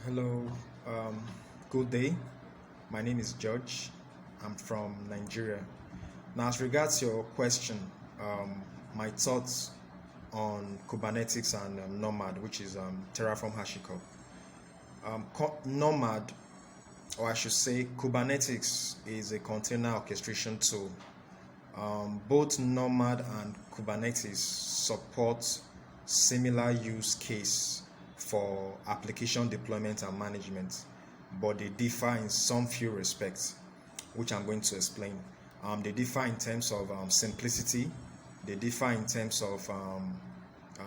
Hello, um, good day. My name is George. I'm from Nigeria. Now, as regards your question, my thoughts on Kubernetes and Nomad, which is Terraform Hashicorp. Nomad, or I should say, Kubernetes is a container orchestration tool. Both Nomad and Kubernetes support similar use case for application deployment and management, but they differ in some few respects, which I'm going to explain. They differ in terms of simplicity, they differ in terms of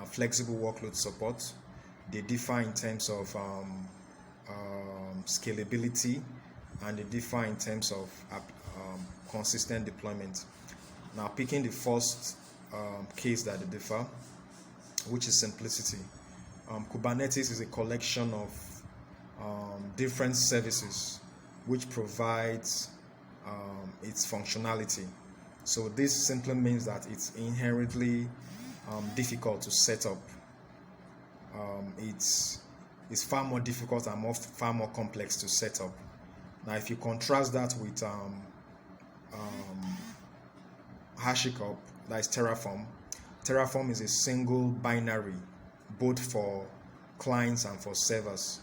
flexible workload support, they differ in terms of scalability, and they differ in terms of consistent deployment. Now, picking the first case that they differ, which is simplicity. Kubernetes is a collection of different services which provides its functionality. So this simply means that it's inherently difficult to set up. It's far more difficult and far more complex to set up. Now, if you contrast that with Hashicorp, that is Terraform. Terraform is a single binary, both for clients and for servers.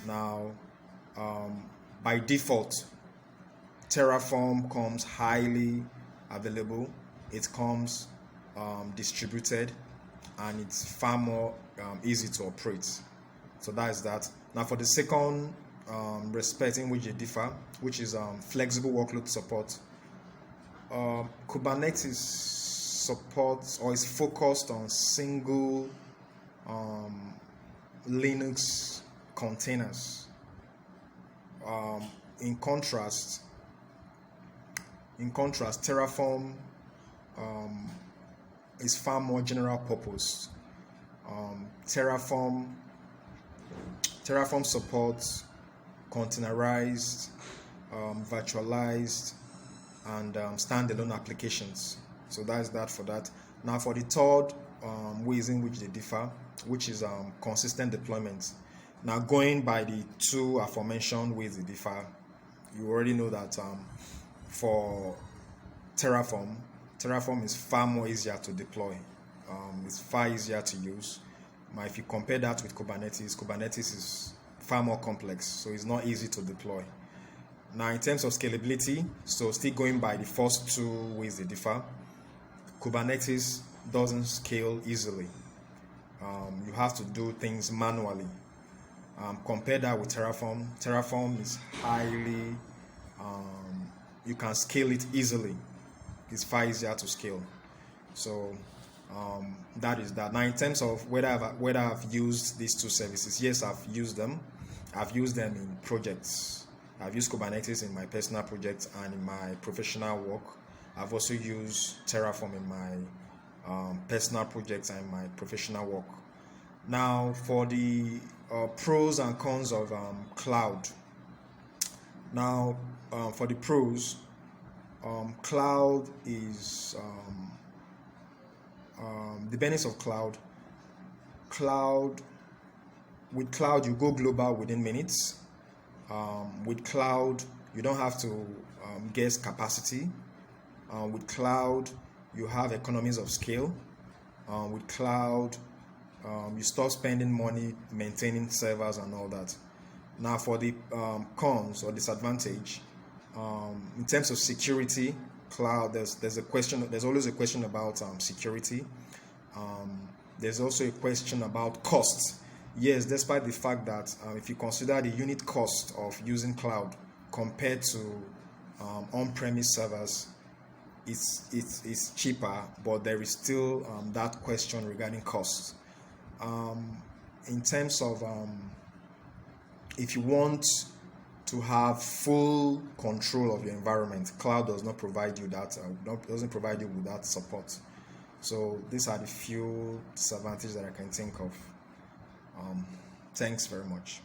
Now, by default, Terraform comes highly available. It comes distributed, and it's far more easy to operate. So that is that. Now, for the second respect in which they differ, which is flexible workload support, Kubernetes supports or is focused on single Linux containers. In contrast, Terraform is far more general purpose. Terraform supports containerized, virtualized, and standalone applications. So that is that for that. Now, for the third ways in which they differ, which is consistent deployment. Now, going by the two aforementioned ways they differ, you already know that for Terraform is far more easier to deploy. It's far easier to use. Now, if you compare that with Kubernetes is far more complex, so it's not easy to deploy. Now, in terms of scalability, so still going by the first two ways they differ, Kubernetes doesn't scale easily. You have to do things manually. Compare that with Terraform. Terraform is highly, you can scale it easily. It's far easier to scale. So that is that. Now, in terms of whether I've used these two services, yes, I've used them. I've used them in projects. I've used Kubernetes in my personal projects and in my professional work. I've also used Terraform in my personal projects and my professional work. Now, for the pros and cons of cloud. Now, for the pros, cloud is the benefits of cloud. With cloud, you go global within minutes. With cloud, you don't have to guess capacity. With cloud, you have economies of scale. With cloud, you stop spending money maintaining servers and all that. Now, for the cons or disadvantage, in terms of security, cloud, there's always a question about security. There's also a question about cost. Yes, despite the fact that if you consider the unit cost of using cloud compared to on-premise servers, it's cheaper, but there is still that question regarding cost. In terms of if you want to have full control of your environment, cloud does not provide you that. Doesn't provide you with that support. So these are the few disadvantages that I can think of. Thanks very much.